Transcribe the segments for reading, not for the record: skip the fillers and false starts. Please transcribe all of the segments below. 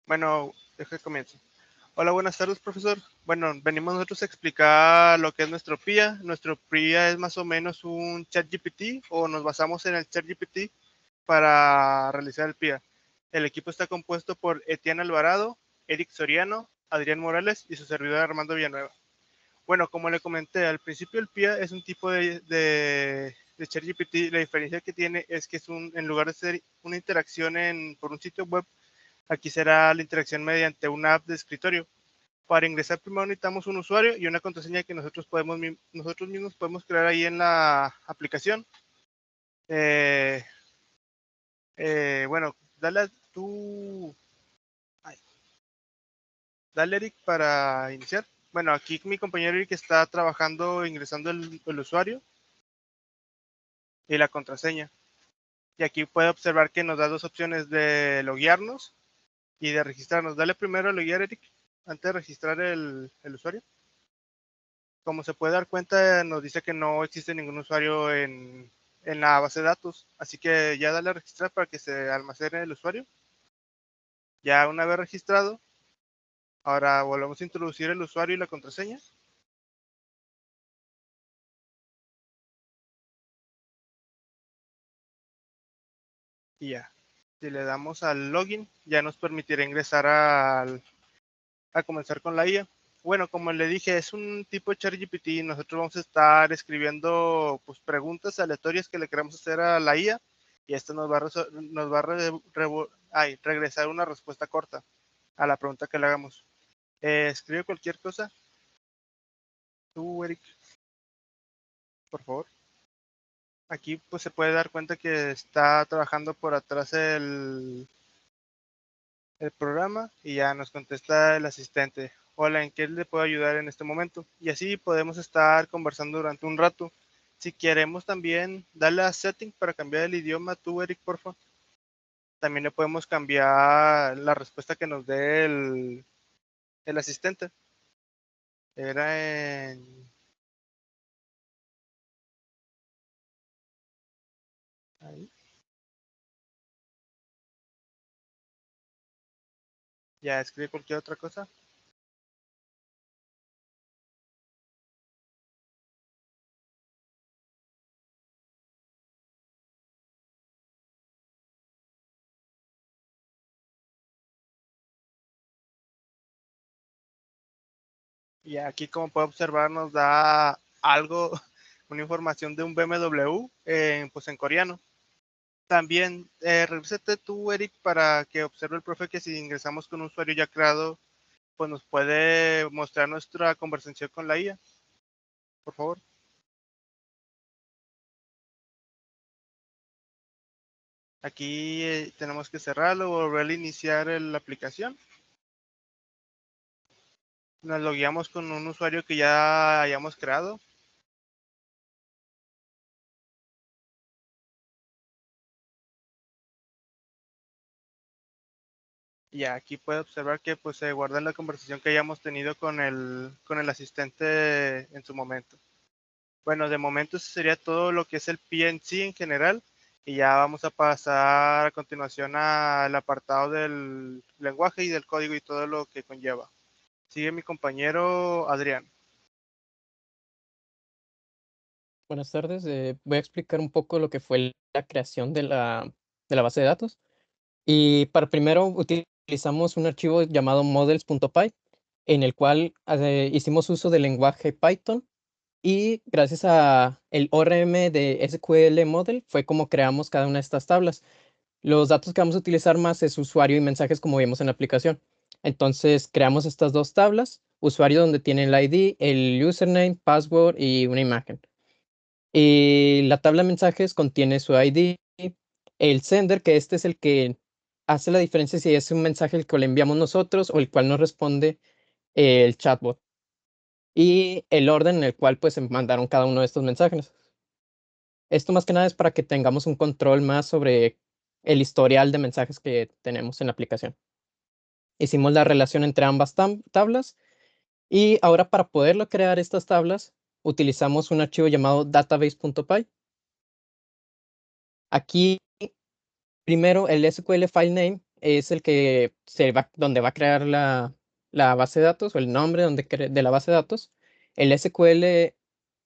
Bueno, deja que comienzo. Hola, buenas tardes, profesor. Bueno, venimos nosotros a explicar lo que es nuestro PIA. Nuestro PIA es más o menos un ChatGPT o nos basamos en el ChatGPT para realizar el PIA. El equipo está compuesto por Etienne Alvarado, Eric Soriano, Adrián Morales y su servidor Armando Villanueva. Bueno, como le comenté, al principio el PIA es un tipo de ChatGPT. La diferencia que tiene es que es en lugar de ser una interacción por un sitio web, aquí será la interacción mediante una app de escritorio. Para ingresar primero necesitamos un usuario y una contraseña que nosotros mismos podemos crear ahí en la aplicación. Bueno, dale tú, dale Eric para iniciar. Bueno, aquí mi compañero Eric está trabajando ingresando el usuario y la contraseña. Y aquí puede observar que nos da dos opciones de loguearnos y de registrarnos. Dale primero a loguear, Eric, antes de registrar el usuario. Como se puede dar cuenta, nos dice que no existe ningún usuario en la base de datos. Así que ya dale a registrar para que se almacene el usuario. Ya una vez registrado, ahora volvemos a introducir el usuario y la contraseña. Y ya. Si le damos al login, ya nos permitirá ingresar a comenzar con la IA. Bueno, como le dije, es un tipo de ChatGPT. Nosotros vamos a estar escribiendo pues, preguntas aleatorias que le queremos hacer a la IA y esto nos va a regresar una respuesta corta a la pregunta que le hagamos. Escribe cualquier cosa. Tú, Eric, por favor. Aquí pues se puede dar cuenta que está trabajando por atrás el programa y ya nos contesta el asistente. Hola, ¿en qué le puedo ayudar en este momento? Y así podemos estar conversando durante un rato. Si queremos también darle a setting para cambiar el idioma, tú, Eric, porfa. También le podemos cambiar la respuesta que nos dé el asistente. Era en... Ahí. Ya escribe cualquier otra cosa. Y aquí, como puede observar, nos da algo, una información de un BMW pues en coreano. También revísate tú, Eric, para que observe el profe que si ingresamos con un usuario ya creado, pues nos puede mostrar nuestra conversación con la IA, por favor. Aquí tenemos que cerrarlo, volver a iniciar la aplicación. Nos logueamos con un usuario que ya hayamos creado. Y aquí puede observar que pues se guarda la conversación que hayamos tenido con el asistente en su momento. Bueno, de momento eso sería todo lo que es el PNC en general y ya vamos a pasar a continuación al apartado del lenguaje y del código y todo lo que conlleva. Sigue mi compañero Adrián. Buenas tardes. Voy a explicar un poco lo que fue la creación de la base de datos. Y para primero utilizamos un archivo llamado models.py, en el cual hicimos uso del lenguaje Python y gracias a el ORM de SQL Model fue como creamos cada una de estas tablas. Los datos que vamos a utilizar más es usuario y mensajes como vimos en la aplicación. Entonces creamos estas dos tablas, usuario donde tiene el ID, el username, password y una imagen. Y la tabla de mensajes contiene su ID, el sender, que este es el que hace la diferencia si es un mensaje el que le enviamos nosotros o el cual nos responde el chatbot. Y el orden en el cual pues se mandaron cada uno de estos mensajes. Esto más que nada es para que tengamos un control más sobre el historial de mensajes que tenemos en la aplicación. Hicimos la relación entre ambas tablas y ahora para poderlo crear estas tablas utilizamos un archivo llamado database.py. Aquí primero, el SQL file name es el que donde va a crear la base de datos o el nombre de la base de datos. El SQL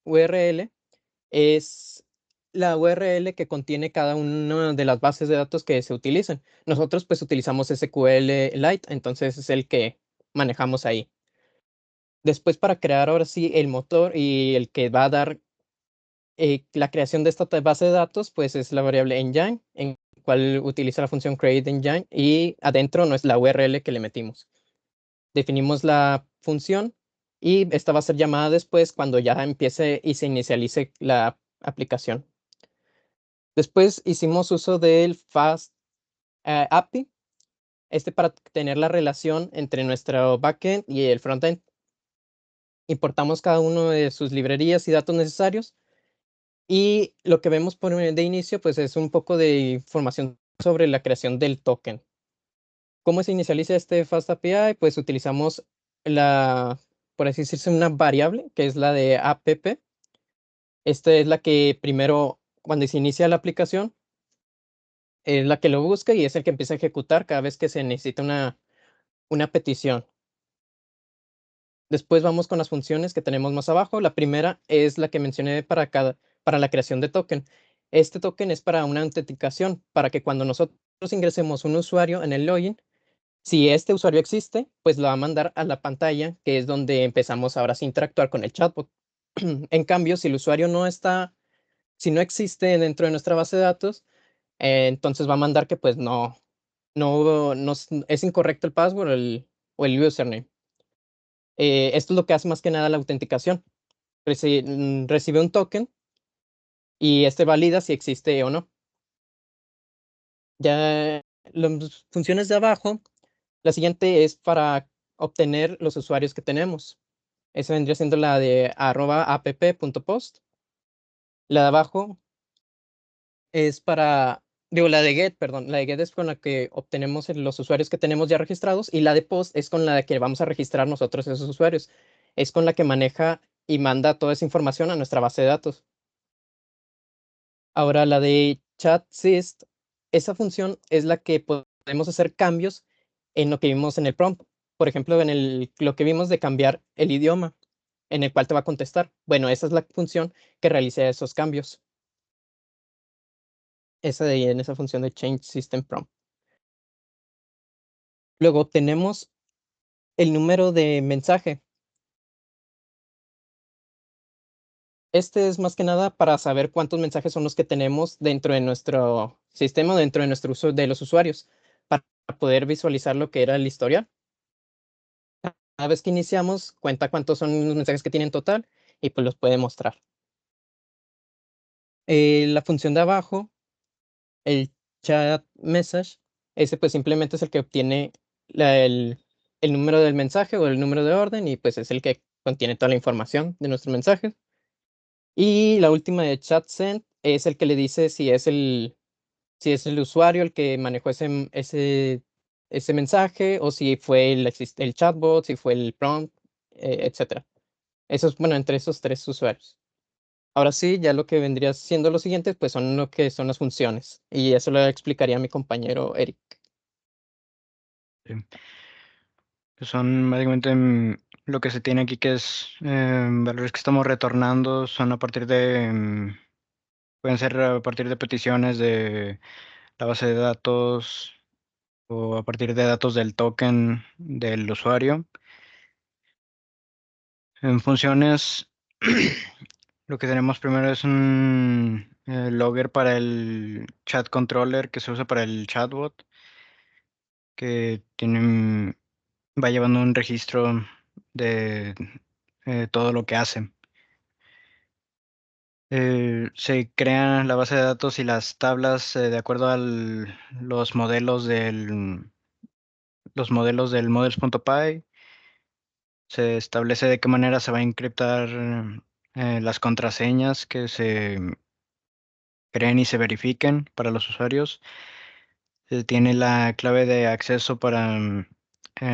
URL es la URL que contiene cada una de las bases de datos que se utilizan. Nosotros pues utilizamos SQLite, entonces es el que manejamos ahí. Después para crear ahora sí el motor y el que va a dar la creación de esta base de datos, pues es la variable engine, en cual utiliza la función createEngine y adentro no es la URL que le metimos. Definimos la función y esta va a ser llamada después cuando ya empiece y se inicialice la aplicación. Después hicimos uso del Fast API, para tener la relación entre nuestro backend y el frontend. Importamos cada uno de sus librerías y datos necesarios. Y lo que vemos de inicio, pues es un poco de información sobre la creación del token. ¿Cómo se inicializa este Fast API? Pues utilizamos por así decirse, una variable que es la de app. Esta es la que primero, cuando se inicia la aplicación, es la que lo busca y es el que empieza a ejecutar cada vez que se necesita una petición. Después vamos con las funciones que tenemos más abajo. La primera es la que mencioné para la creación de token. Este token es para una autenticación, para que cuando nosotros ingresemos un usuario en el login, si este usuario existe, pues lo va a mandar a la pantalla, que es donde empezamos ahora sí a interactuar con el chatbot. En cambio, si el usuario si no existe dentro de nuestra base de datos, entonces va a mandar que pues es incorrecto el password o el username. Esto es lo que hace más que nada la autenticación. Recibe un token y este valida si existe o no. Ya las funciones de abajo, la siguiente es para obtener los usuarios que tenemos. Esa vendría siendo la de @app.post. La de abajo es la de get, perdón. La de get es con la que obtenemos los usuarios que tenemos ya registrados y la de post es con la que vamos a registrar nosotros esos usuarios. Es con la que maneja y manda toda esa información a nuestra base de datos. Ahora, la de chat_syst, esa función es la que podemos hacer cambios en lo que vimos en el prompt. Por ejemplo, lo que vimos de cambiar el idioma en el cual te va a contestar. Bueno, esa es la función que realiza esos cambios. En esa función de change system prompt. Luego tenemos el número de mensaje. Este es más que nada para saber cuántos mensajes son los que tenemos dentro de nuestro sistema, dentro de nuestro uso de los usuarios, para poder visualizar lo que era el historial. Cada vez que iniciamos, cuenta cuántos son los mensajes que tiene en total y pues los puede mostrar. La función de abajo, el chat message, ese pues simplemente es el que obtiene el número del mensaje o el número de orden y pues es el que contiene toda la información de nuestros mensajes. Y la última de chat send es el que le dice si es el usuario el que manejó ese mensaje o si fue el chatbot, si fue el prompt, etcétera. Eso es, bueno, entre esos tres usuarios. Ahora sí, ya lo que vendría siendo lo siguiente, pues son lo que son las funciones. Y eso lo explicaría mi compañero Eric. Sí. Pues son básicamente lo que se tiene aquí, que es valores que estamos retornando, son a partir de, pueden ser a partir de peticiones de la base de datos o a partir de datos del token del usuario. En funciones, lo que tenemos primero es un logger para el chat controller que se usa para el chatbot, que va llevando un registro de todo lo que hace. Se crea la base de datos y las tablas de acuerdo a los modelos del models.py. Se establece de qué manera se va a encriptar las contraseñas que se creen y se verifiquen para los usuarios. Se tiene la clave de acceso para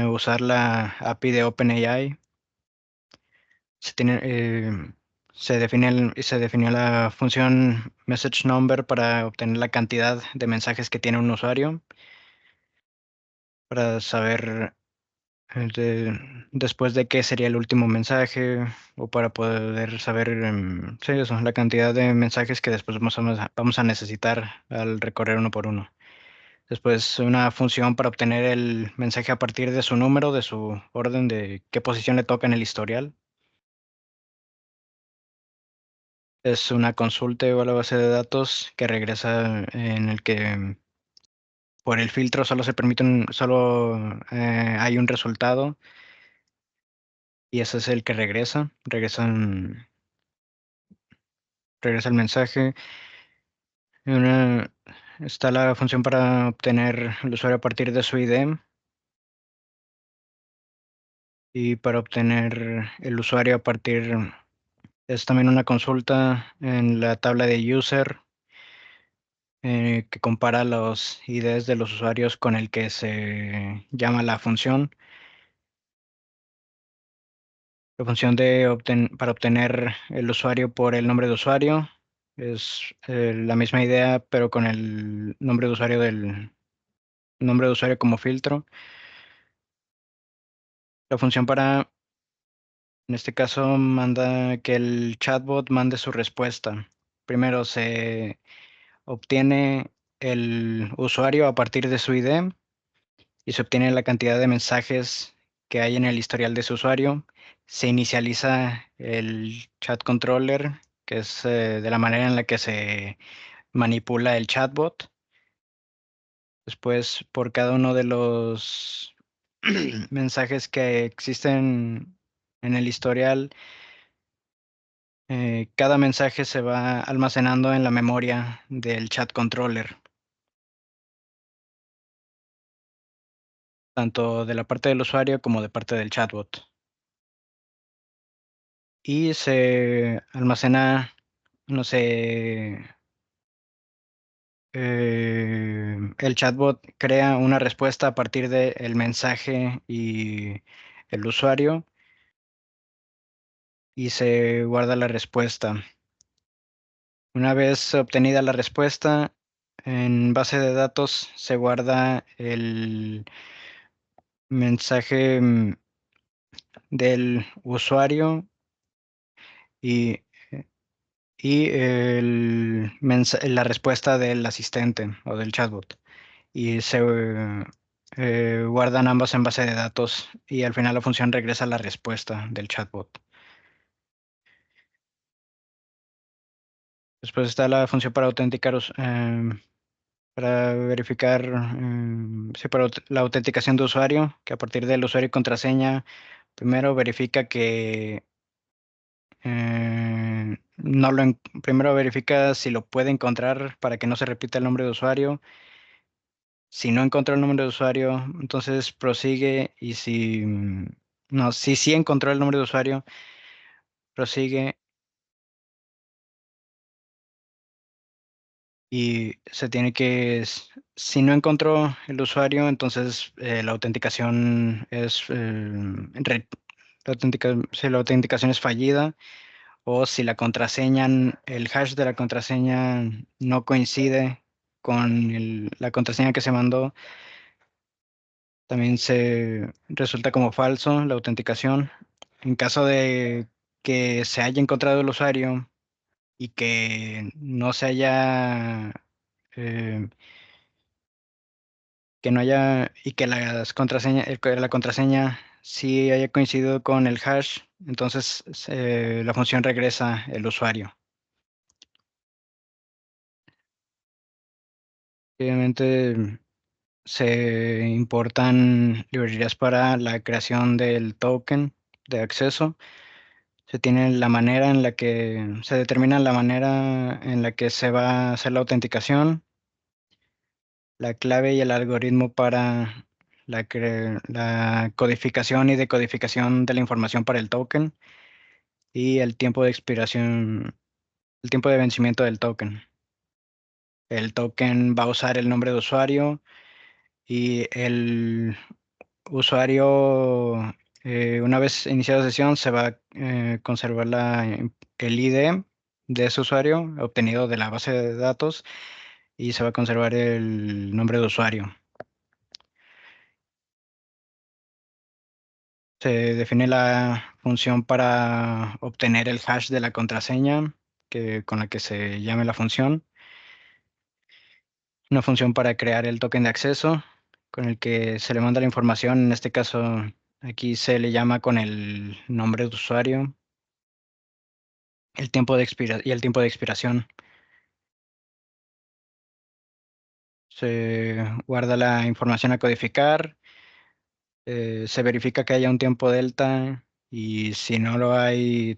usar la API de OpenAI. Se tiene, se definió la función message number para obtener la cantidad de mensajes que tiene un usuario. para saber después de qué sería el último mensaje o para poder saber sí, eso, la cantidad de mensajes que después vamos a necesitar al recorrer uno por uno. Después una función para obtener el mensaje a partir de su número, de su orden, de qué posición le toca en el historial. Es una consulta o la base de datos que regresa en el que por el filtro solo se permite solo hay un resultado y ese es el que regresa el mensaje. Una, está la función para obtener el usuario a partir de su ID y para obtener el usuario a partir, es también una consulta en la tabla de user que compara los IDs de los usuarios con el que se llama la función. La función para obtener el usuario por el nombre de usuario es la misma idea, pero con el nombre de usuario como filtro. La función en este caso, manda que el chatbot mande su respuesta. Primero se obtiene el usuario a partir de su ID y se obtiene la cantidad de mensajes que hay en el historial de su usuario. Se inicializa el chat controller, que es de la manera en la que se manipula el chatbot. Después, por cada uno de los mensajes que existen en el historial, cada mensaje se va almacenando en la memoria del chat controller, tanto de la parte del usuario como de parte del chatbot. Y se almacena, no sé, el chatbot crea una respuesta a partir del mensaje y el usuario y se guarda la respuesta. Una vez obtenida la respuesta, en base de datos se guarda el mensaje del usuario y, la respuesta del asistente o del chatbot. Y se guardan ambas en base de datos y al final la función regresa la respuesta del chatbot. Después está la función para autenticar, para verificar, sí, para la autenticación de usuario, que a partir del usuario y contraseña, primero verifica que primero verifica si lo puede encontrar para que no se repita el nombre de usuario. Si no encontró el nombre de usuario, entonces prosigue y no, si sí encontró el nombre de usuario, prosigue y se tiene si no encontró el usuario, entonces la autenticación es, si la autenticación es fallida o si la contraseña, el hash de la contraseña no coincide con la contraseña que se mandó, también se resulta como falso la autenticación. En caso de que se haya encontrado el usuario y que no se haya, eh, que no haya, y que que la contraseña sí haya coincidido con el hash, entonces la función regresa el usuario. Obviamente se importan librerías para la creación del token de acceso. Se determina la manera en la que se va a hacer la autenticación, la clave y el algoritmo para la codificación y decodificación de la información para el token y el tiempo de expiración, el tiempo de vencimiento del token. El token va a usar el nombre de usuario y el usuario, una vez iniciada sesión, se va a conservar el ID de ese usuario obtenido de la base de datos y se va a conservar el nombre de usuario. Se define la función para obtener el hash de la contraseña con la que se llame la función. Una función para crear el token de acceso con el que se le manda la información. En este caso, aquí se le llama con el nombre de usuario, el tiempo de y el tiempo de expiración. Se guarda la información a codificar, se verifica que haya un tiempo delta y si no lo hay,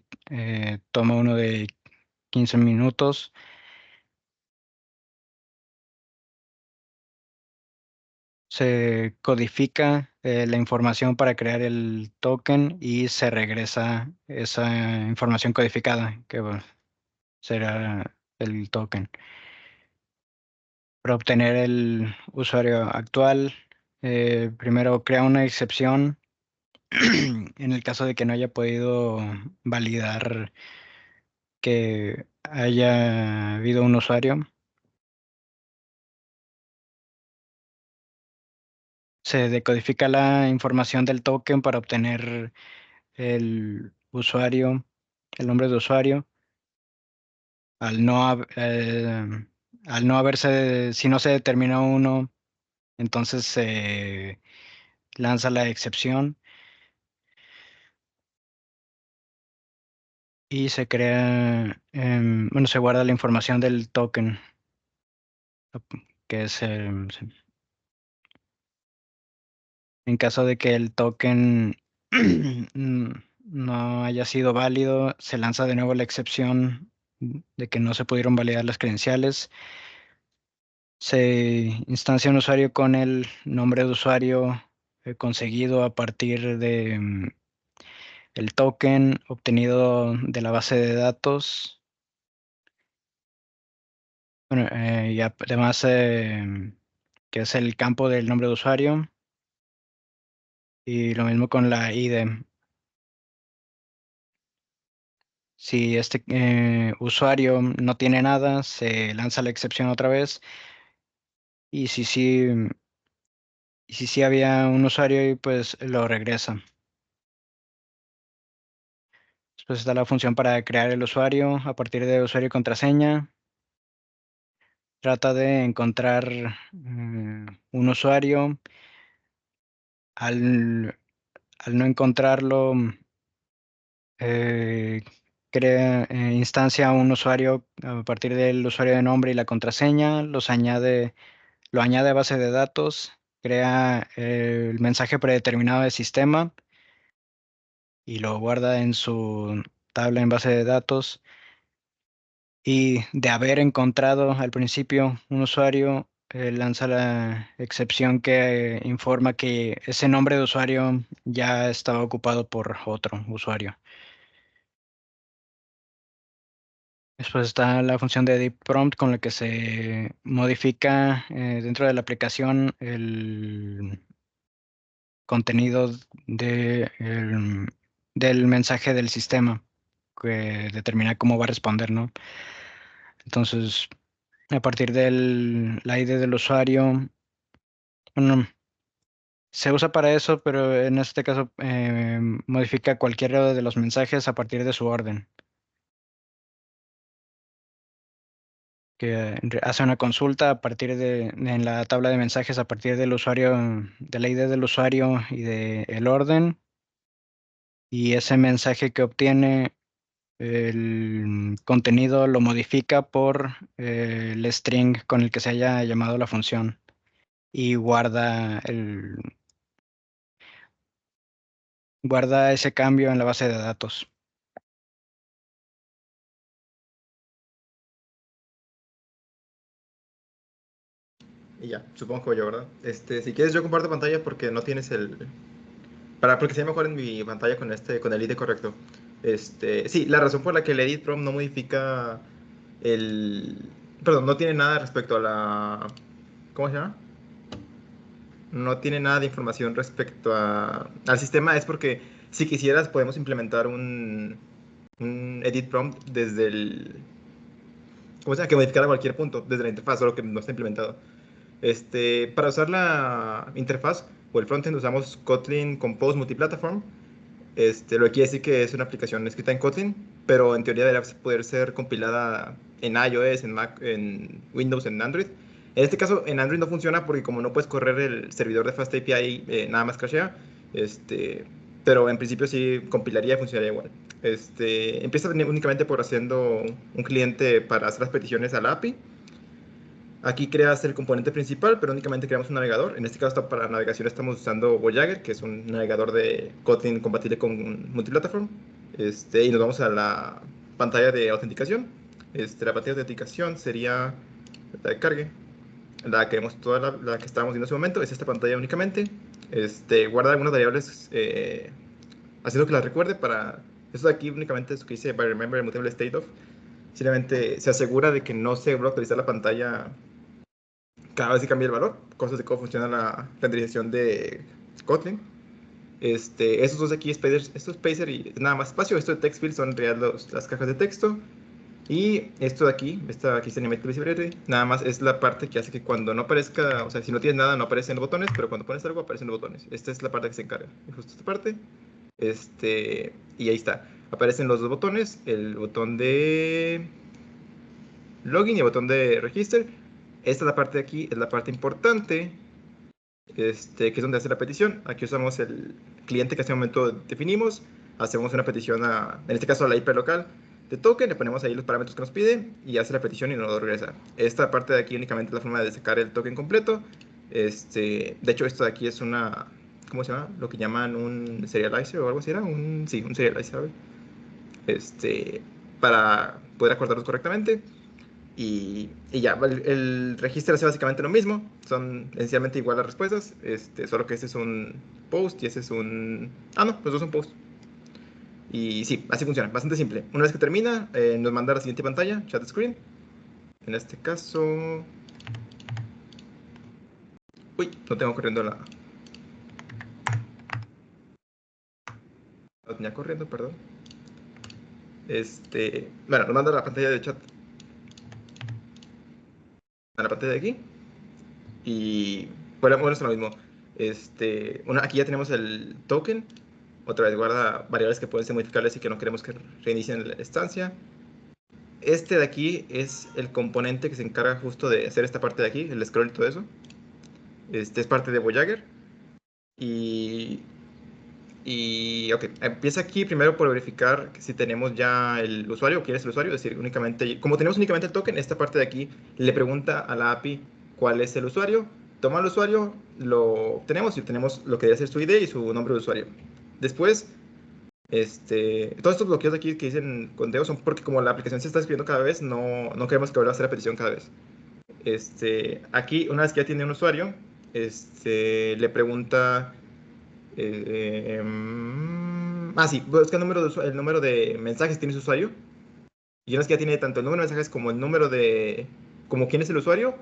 toma uno de 15 minutos. Se codifica la información para crear el token y se regresa esa información codificada, que bueno, será el token. Para obtener el usuario actual, primero crea una excepción en el caso de que no haya podido validar que haya habido un usuario. Se decodifica la información del token para obtener el usuario, el nombre de usuario. Al no, al no haberse, si no se determinó uno, entonces se lanza la excepción y se crea, bueno, se guarda la información del token, que es, en caso de que el token no haya sido válido, se lanza de nuevo la excepción de que no se pudieron validar las credenciales. Se instancia un usuario con el nombre de usuario conseguido a partir de el token obtenido de la base de datos. Bueno, y además que es el campo del nombre de usuario. Y lo mismo con la ID. Si este usuario no tiene nada, se lanza la excepción otra vez. Y si sí había un usuario, pues lo regresa. Después está la función para crear el usuario a partir de usuario y contraseña. Trata de encontrar un usuario. Al no encontrarlo, eh, instancia un usuario a partir del usuario de nombre y la contraseña, lo añade a base de datos, crea el mensaje predeterminado de sistema y lo guarda en su tabla en base de datos. Y de haber encontrado al principio un usuario, lanza la excepción que informa que ese nombre de usuario ya estaba ocupado por otro usuario. Después está la función de edit prompt con la que se modifica dentro de la aplicación el contenido del mensaje del sistema que determina cómo va a responder, ¿no? Entonces, a partir del la ID del usuario, bueno, se usa para eso, pero en este caso modifica cualquiera de los mensajes a partir de su orden. Que hace una consulta a partir en la tabla de mensajes a partir del usuario, de la ID del usuario y del orden. Y ese mensaje que obtiene, el contenido lo modifica por el string con el que se haya llamado la función y guarda ese cambio en la base de datos. Y ya, supongo que voy yo, ¿verdad? Si quieres yo comparto pantalla porque no tienes porque sea mejor en mi pantalla con el ID correcto. Sí, la razón por la que el edit prompt no modifica perdón, no tiene nada respecto a ¿cómo se llama? No tiene nada de información respecto al sistema es porque si quisieras podemos implementar un edit prompt desde ¿cómo se llama? Que modificar a cualquier punto desde la interfaz, solo que no está implementado. Para usar la interfaz o el frontend usamos Kotlin Compose Multiplataform Lo que quiere decir que es una aplicación escrita en Kotlin, pero en teoría debería poder ser compilada en iOS, en Mac, en Windows, en Android. En este caso, en Android no funciona porque como no puedes correr el servidor de FastAPI, nada más crashea. Pero en principio sí compilaría y funcionaría igual. Empieza únicamente por haciendo un cliente para hacer las peticiones a la API. Aquí creas el componente principal, pero únicamente creamos un navegador. En este caso, para navegación estamos usando Voyager, que es un navegador de Kotlin compatible con multiplataform. Y nos vamos a la pantalla de autenticación. La pantalla de autenticación sería la de cargue. La que vemos toda la que estábamos viendo en ese momento es esta pantalla únicamente. Guarda algunas variables haciendo que las recuerde para... Esto de aquí únicamente es lo que dice by remember mutable state of. Simplemente se asegura de que no se va a actualizar la pantalla cada vez que cambia el valor, cosas de cómo funciona la renderización de Kotlin. Estos dos de aquí, esto es spacer y nada más espacio. Esto de text field son en realidad las cajas de texto. Y esto de aquí, esta aquí es animated visibility, nada más es la parte que hace que cuando no aparezca, o sea, si no tienes nada no aparecen los botones, pero cuando pones algo aparecen los botones. Esta es la parte que se encarga, justo esta parte. Y ahí está. Aparecen los dos botones, el botón de login y el botón de register. Esta es la parte de aquí, es la parte importante, que es donde hace la petición. Aquí usamos el cliente que en este momento definimos. Hacemos una petición en este caso a la IP local de token, le ponemos ahí los parámetros que nos pide y hace la petición y nos lo regresa. Esta parte de aquí únicamente es la forma de sacar el token completo. De hecho, esto de aquí es una, ¿cómo se llama? Lo que llaman un serializer o algo así era. Sí, un serializer. Para poder acordarlos correctamente. Y ya, el registro hace básicamente lo mismo. Son esencialmente igual las respuestas. Solo que este es un post y ese es un... Ah, no, los dos son post. Y sí, así funciona, bastante simple. Una vez que termina, nos manda a la siguiente pantalla, chat screen. En este caso... Uy, no tengo corriendo la... La tenía corriendo, perdón. Bueno, nos manda a la pantalla de chat. A la pantalla de aquí. Y bueno, es lo mismo. Aquí ya tenemos el token. Otra vez guarda variables que pueden ser modificables y que no queremos que reinicien la instancia. Este de aquí es el componente que se encarga justo de hacer esta parte de aquí, el scroll y todo eso. Es parte de Voyager. Ok, empieza aquí primero por verificar si tenemos ya el usuario o quién es el usuario. Es decir, únicamente, como tenemos únicamente el token, esta parte de aquí le pregunta a la API cuál es el usuario. Toma el usuario, lo obtenemos y obtenemos lo que debe ser su ID y su nombre de usuario. Después, todos estos bloqueos de aquí que dicen conteo son porque como la aplicación se está escribiendo cada vez, no queremos que vuelva a hacer la petición cada vez. Aquí, una vez que ya tiene un usuario, le pregunta... sí, busca el número de mensajes que tiene su usuario. Y una vez que ya tiene tanto el número de mensajes como el número de... como quién es el usuario,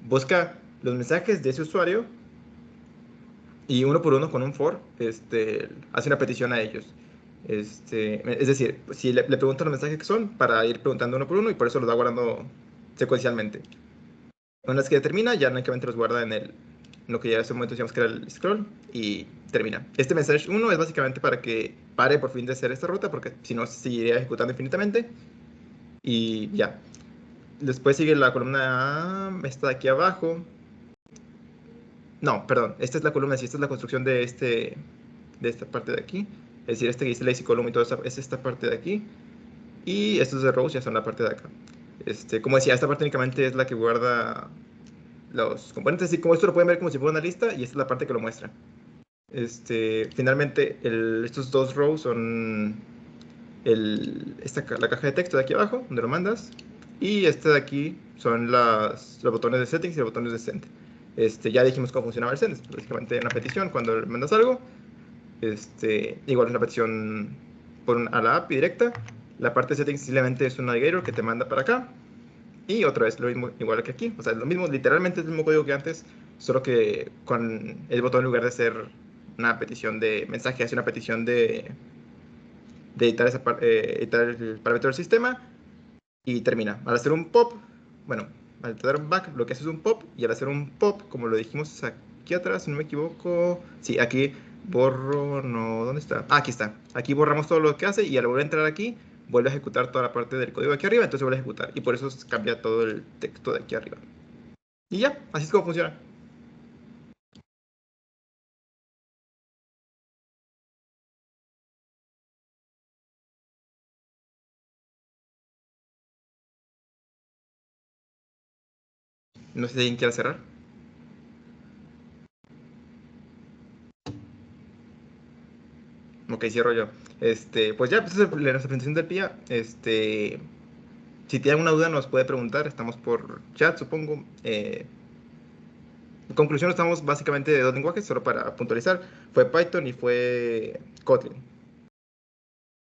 busca los mensajes de ese usuario y uno por uno con un for, hace una petición a ellos. Es decir, si le preguntan los mensajes que son, para ir preguntando uno por uno y por eso los va guardando secuencialmente. Una vez que termina, ya únicamente los guarda en lo que ya en ese momento decíamos que era el scroll y termina. Este mensaje 1 es básicamente para que pare por fin de hacer esta ruta, porque si no seguiría ejecutando infinitamente. Y ya. Después sigue la columna esta de aquí abajo. No, perdón, esta es la columna, esta es la construcción de esta parte de aquí. Es decir, que dice lazy column y todo eso es esta parte de aquí. Y estos de rows ya son la parte de acá. Como decía, esta parte únicamente es la que guarda los componentes, así como esto lo pueden ver como si fuera una lista y esta es la parte que lo muestra. Finalmente, estos dos rows son la caja de texto de aquí abajo, donde lo mandas, y este de aquí son los botones de settings y los botones de send. Ya dijimos cómo funcionaba el send, básicamente una petición cuando le mandas algo, igual es una petición a la API directa. La parte de settings simplemente es un navigator que te manda para acá. Y otra vez lo mismo, igual que aquí. O sea, lo mismo, literalmente es el mismo código que antes, solo que con el botón en lugar de ser una petición de mensaje, hace una petición de editar, editar el parámetro del sistema y termina. Al hacer un pop, bueno, al dar un back, lo que hace es un pop, y al hacer un pop, como lo dijimos aquí atrás, si no me equivoco, sí, aquí borro, no, ¿dónde está? Ah, aquí está. Aquí borramos todo lo que hace y al volver a entrar aquí, vuelve a ejecutar toda la parte del código de aquí arriba, entonces vuelve a ejecutar. Y por eso cambia todo el texto de aquí arriba. Y ya, así es como funciona. No sé si alguien quiere cerrar. Ok, cierro yo. Pues ya, pues esa es nuestra presentación del PIA. Si tiene alguna duda nos puede preguntar, estamos por chat, supongo. En conclusión, estamos básicamente de dos lenguajes, solo para puntualizar. Fue Python y fue Kotlin.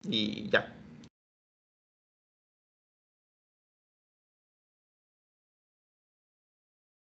Y ya.